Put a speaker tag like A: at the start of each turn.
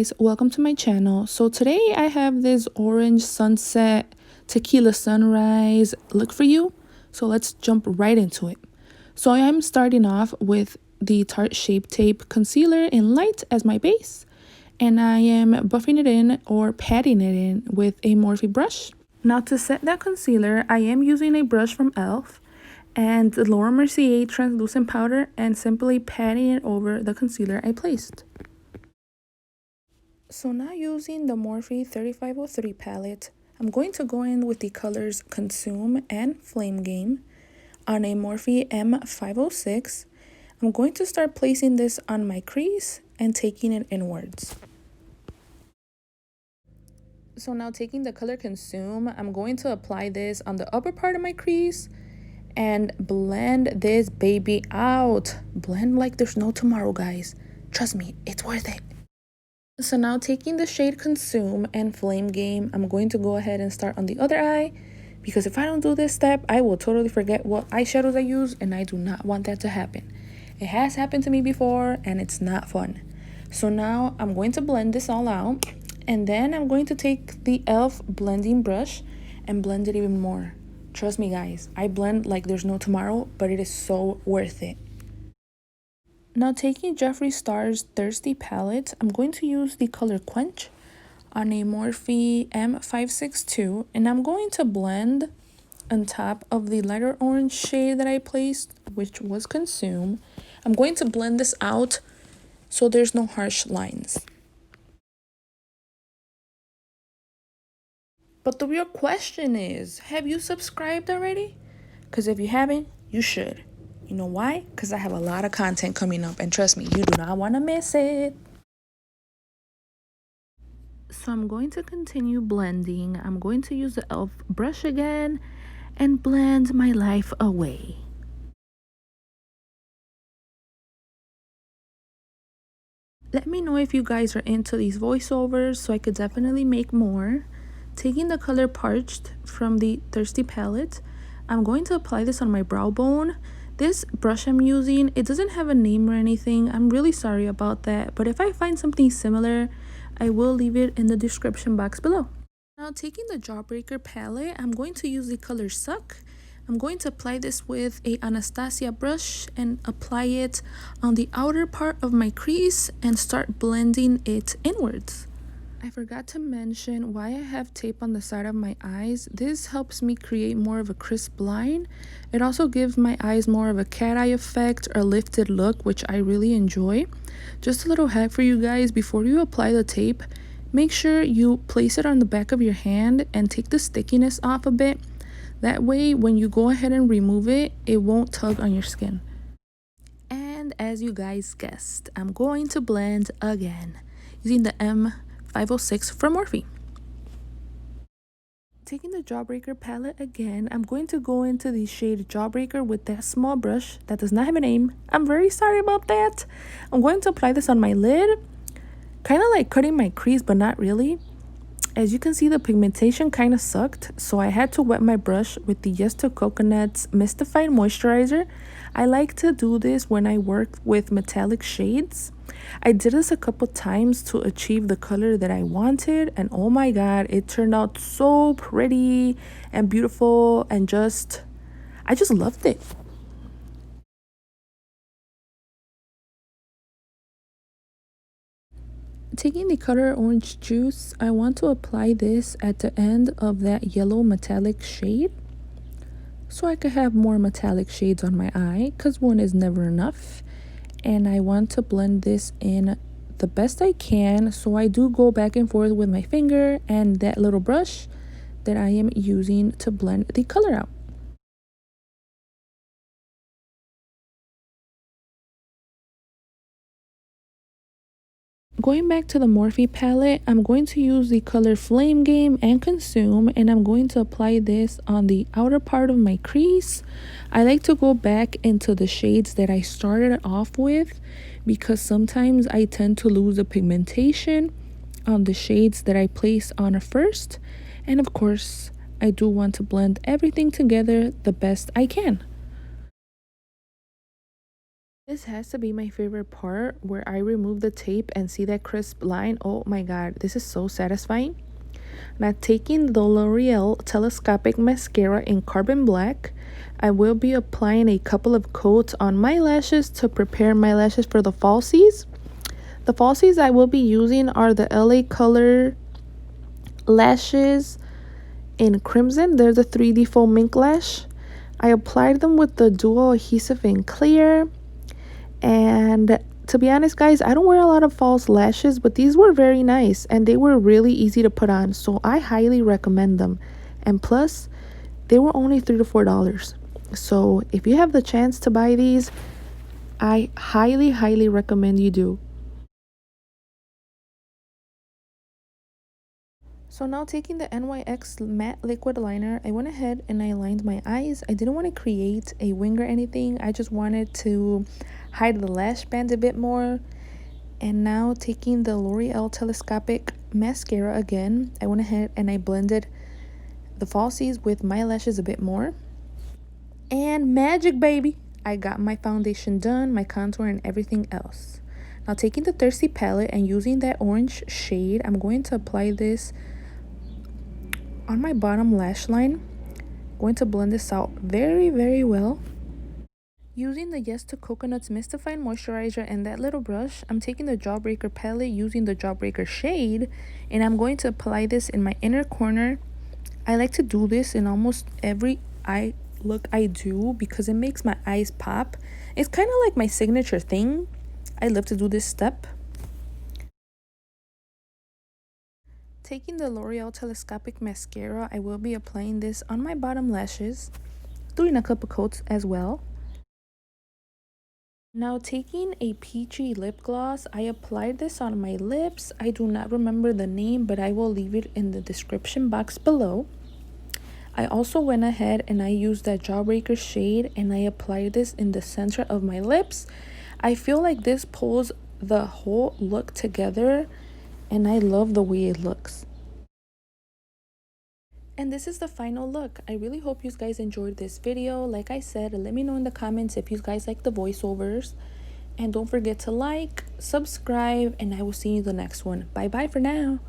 A: guys, welcome to my channel. So today I have this orange sunset tequila sunrise look for you. So let's jump right into it. So I am starting off with the Tarte Shape Tape Concealer in light as my base. And I am buffing it in or patting it in with a Morphe brush. Now to set that concealer, I am using a brush from e.l.f. and the Laura Mercier translucent powder and simply patting it over the concealer I placed. So now using the Morphe 3503 palette, I'm going to go in with the colors Consume and Flame Game on a Morphe M506. I'm going to start placing this on my crease and taking it inwards. So now taking the color Consume, I'm going to apply this on the upper part of my crease and blend this baby out. Blend like there's no tomorrow, guys. Trust me, it's worth it. So now taking the shade Consume and Flame Game, I'm going to go ahead and start on the other eye, because if I don't do this step, I will totally forget what eyeshadows I use, and I do not want that to happen. It has happened to me before, and it's not fun. So now I'm going to blend this all out, and then I'm going to take the e.l.f. blending brush and blend it even more. Trust me, guys, I blend like there's no tomorrow, but it is so worth it. Now taking Jeffree Star's Thirsty palette, I'm going to use the color Quench on a Morphe M562, and I'm going to blend on top of the lighter orange shade that I placed, which was Consume. I'm going to blend this out so there's no harsh lines. But the real question is, have you subscribed already? Because if you haven't, you should. You know why? Because I have a lot of content coming up, and trust me, you do not want to miss it. So I'm going to continue blending. I'm going to use the e.l.f. brush again and blend my life away. Let me know if you guys are into these voiceovers so I could definitely make more. Taking the color Parched from the Thirsty palette, I'm going to apply this on my brow bone. This brush I'm using, it doesn't have a name or anything. I'm really sorry about that, but if I find something similar, I will leave it in the description box below. Now taking the Jawbreaker palette, I'm going to use the color Suck. I'm going to apply this with a Anastasia brush and apply it on the outer part of my crease and start blending it inwards. I forgot to mention why I have tape on the side of my eyes. This helps me create more of a crisp line. It also gives my eyes more of a cat eye effect or lifted look, which I really enjoy. Just a little hack for you guys: before you apply the tape, make sure you place it on the back of your hand and take the stickiness off a bit. That way, when you go ahead and remove it, it won't tug on your skin. And as you guys guessed, I'm going to blend again using the M506 from Morphe. Taking the Jawbreaker palette again, I'm going to go into the shade Jawbreaker with that small brush that does not have a name. I'm very sorry about that. I'm going to apply this on my lid, kind of like cutting my crease, but not really. As you can see, the pigmentation kind of sucked, so I had to wet my brush with the Yes to Coconut's Mystified Moisturizer. I like to do this when I work with metallic shades. I did this a couple times to achieve the color that I wanted, and oh my god, it turned out so pretty and beautiful, and I just loved it. Taking the color Orange Juice, I want to apply this at the end of that yellow metallic shade so I could have more metallic shades on my eye, because one is never enough. And I want to blend this in the best I can, so I do go back and forth with my finger and that little brush that I am using to blend the color out. Going back to the Morphe palette, I'm going to use the color Flame Game and Consume, and I'm going to apply this on the outer part of my crease. I like to go back into the shades that I started off with, because sometimes I tend to lose the pigmentation on the shades that I place on first. And of course, I do want to blend everything together the best I can. This has to be my favorite part, where I remove the tape and see that crisp line. Oh my god, this is so satisfying. Now, taking the L'Oreal Telescopic Mascara in Carbon Black, I will be applying a couple of coats on my lashes to prepare my lashes for the falsies. The falsies I will be using are the LA Color lashes in Crimson. They're the 3D foam mink lash. I applied them with the dual adhesive in clear. And to be honest, guys, I don't wear a lot of false lashes, but these were very nice and they were really easy to put on. So I highly recommend them. And plus, they were only $3 to $4. So if you have the chance to buy these, I highly recommend you do. So now, taking the NYX matte liquid liner, I went ahead and I lined my eyes. I didn't want to create a wing or anything. I just wanted to hide the lash band a bit more. And now, taking the L'Oreal Telescopic Mascara again, I went ahead and I blended the falsies with my lashes a bit more. And magic, baby! I got my foundation done, my contour, and everything else. Now, taking the Thirsty palette and using that orange shade, I'm going to apply this on my bottom lash line. Going to blend this out very well. Using the Yes to Coconuts Mystifying Moisturizer and that little brush, I'm taking the Jawbreaker palette using the Jawbreaker shade, and I'm going to apply this in my inner corner. I like to do this in almost every eye look I do because it makes my eyes pop. It's kind of like my signature thing. I love to do this step. Taking the L'Oreal Telescopic Mascara, I will be applying this on my bottom lashes, doing a couple coats as well. Now, taking a peachy lip gloss, I applied this on my lips. I do not remember the name, but I will leave it in the description box below. I also went ahead and I used that Jawbreaker shade and I applied this in the center of my lips. I feel like this pulls the whole look together and I love the way it looks. And this is the final look. I really hope you guys enjoyed this video. Like I said, let me know in the comments if you guys like the voiceovers. And don't forget to like, subscribe, and I will see you in the next one. Bye bye for now.